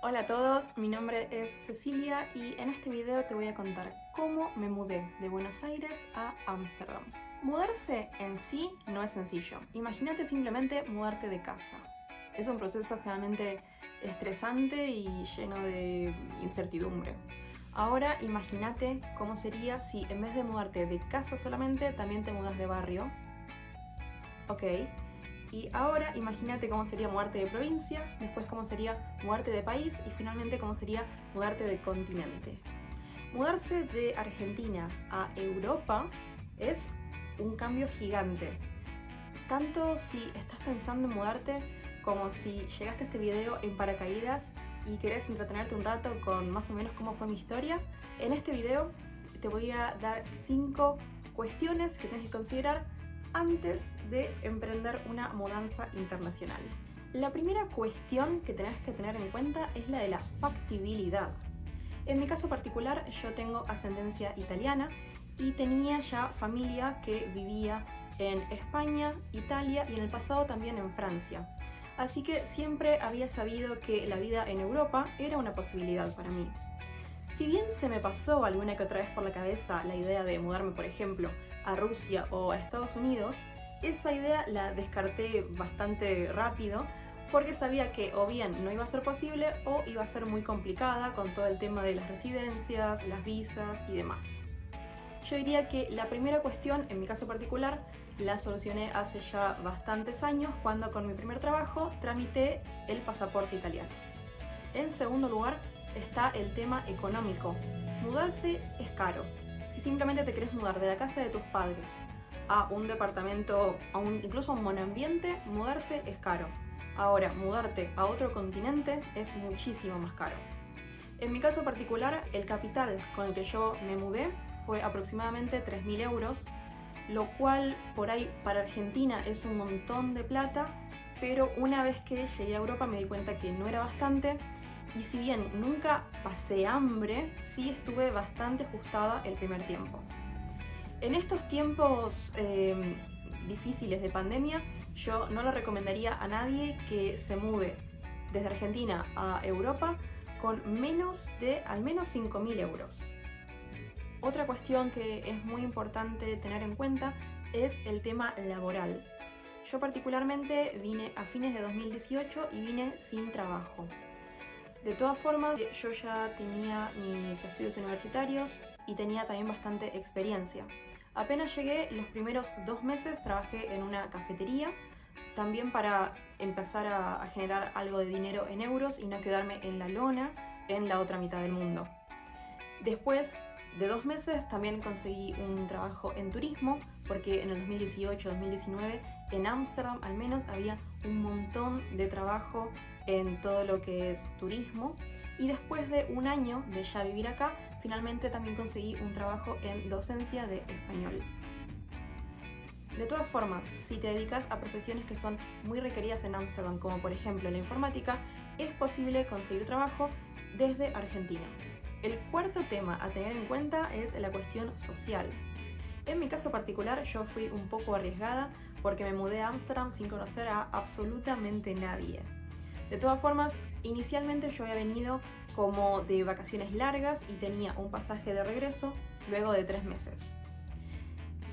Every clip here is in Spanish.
Hola a todos, mi nombre es Cecilia y en este video te voy a contar cómo me mudé de Buenos Aires a Ámsterdam. Mudarse en sí no es sencillo. Imagínate simplemente mudarte de casa. Es un proceso generalmente estresante y lleno de incertidumbre. Ahora imagínate cómo sería si en vez de mudarte de casa solamente, también te mudas de barrio. Ok. Y ahora imagínate cómo sería mudarte de provincia, después cómo sería mudarte de país y finalmente cómo sería mudarte de continente. Mudarse de Argentina a Europa es un cambio gigante. Tanto si estás pensando en mudarte como si llegaste a este video en paracaídas y querés entretenerte un rato con más o menos cómo fue mi historia, en este video te voy a dar 5 cuestiones que tienes que considerar antes de emprender una mudanza internacional. La primera cuestión que tenés que tener en cuenta es la de la factibilidad. En mi caso particular, yo tengo ascendencia italiana y tenía ya familia que vivía en España, Italia y en el pasado también en Francia. Así que siempre había sabido que la vida en Europa era una posibilidad para mí. Si bien se me pasó alguna que otra vez por la cabeza la idea de mudarme, por ejemplo, a Rusia o a Estados Unidos, esa idea la descarté bastante rápido porque sabía que o bien no iba a ser posible o iba a ser muy complicada con todo el tema de las residencias, las visas y demás. Yo diría que la primera cuestión, en mi caso particular, la solucioné hace ya bastantes años cuando con mi primer trabajo tramité el pasaporte italiano. En segundo lugar está el tema económico. Mudarse es caro. Si simplemente te querés mudar de la casa de tus padres a un departamento, incluso a un monoambiente, mudarse es caro. Ahora, mudarte a otro continente es muchísimo más caro. En mi caso particular, el capital con el que yo me mudé fue aproximadamente 3.000 euros, lo cual por ahí para Argentina es un montón de plata, pero una vez que llegué a Europa me di cuenta que no era bastante. Y si bien nunca pasé hambre, sí estuve bastante ajustada el primer tiempo. En estos tiempos difíciles de pandemia, yo no le recomendaría a nadie que se mude desde Argentina a Europa con menos de al menos 5.000 euros. Otra cuestión que es muy importante tener en cuenta es el tema laboral. Yo particularmente vine a fines de 2018 y vine sin trabajo. De todas formas, yo ya tenía mis estudios universitarios y tenía también bastante experiencia. Apenas llegué, los primeros 2 meses trabajé en una cafetería, también para empezar a generar algo de dinero en euros y no quedarme en la lona en la otra mitad del mundo. Después de 2 meses también conseguí un trabajo en turismo, porque en el 2018-2019 en Ámsterdam al menos había un montón de trabajo en todo lo que es turismo. Y después de un año de ya vivir acá, finalmente también conseguí un trabajo en docencia de español. De todas formas, si te dedicas a profesiones que son muy requeridas en Ámsterdam, como por ejemplo la informática, es posible conseguir trabajo desde Argentina. El cuarto tema a tener en cuenta es la cuestión social. En mi caso particular, yo fui un poco arriesgada porque me mudé a Ámsterdam sin conocer a absolutamente nadie. De todas formas, inicialmente yo había venido como de vacaciones largas y tenía un pasaje de regreso luego de 3 meses.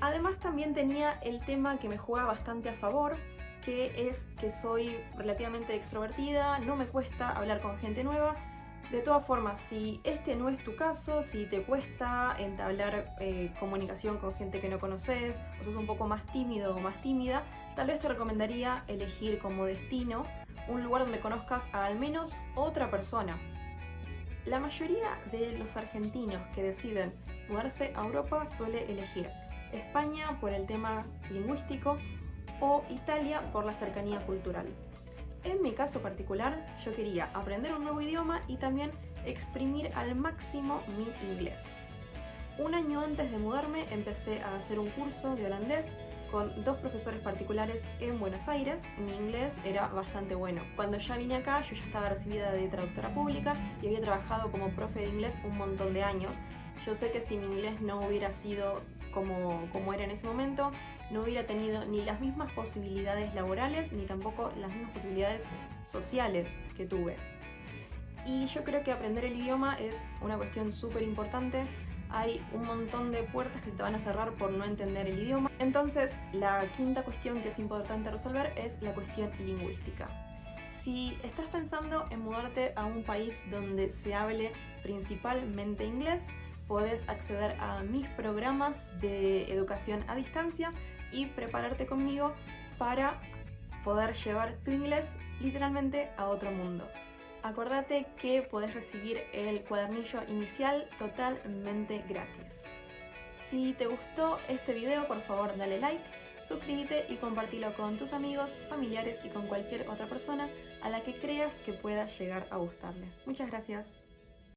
Además también tenía el tema que me juega bastante a favor, que es que soy relativamente extrovertida, no me cuesta hablar con gente nueva. De todas formas, si este no es tu caso, si te cuesta entablar comunicación con gente que no conoces, o sos un poco más tímido o más tímida, tal vez te recomendaría elegir como destino un lugar donde conozcas a al menos otra persona. La mayoría de los argentinos que deciden mudarse a Europa suele elegir España por el tema lingüístico o Italia por la cercanía cultural. En mi caso particular, yo quería aprender un nuevo idioma y también exprimir al máximo mi inglés. Un año antes de mudarme empecé a hacer un curso de holandés con 2 profesores particulares en Buenos Aires. Mi inglés era bastante bueno. Cuando ya vine acá, yo ya estaba recibida de traductora pública y había trabajado como profe de inglés un montón de años. Yo sé que si mi inglés no hubiera sido como era en ese momento, no hubiera tenido ni las mismas posibilidades laborales ni tampoco las mismas posibilidades sociales que tuve. Y yo creo que aprender el idioma es una cuestión súper importante. Hay un montón de puertas que se te van a cerrar por no entender el idioma. Entonces, la quinta cuestión que es importante resolver es la cuestión lingüística. Si estás pensando en mudarte a un país donde se hable principalmente inglés, podés acceder a mis programas de educación a distancia y prepararte conmigo para poder llevar tu inglés literalmente a otro mundo. Acordate que podés recibir el cuadernillo inicial totalmente gratis. Si te gustó este video, por favor dale like, suscríbete y compartilo con tus amigos, familiares y con cualquier otra persona a la que creas que pueda llegar a gustarle. Muchas gracias.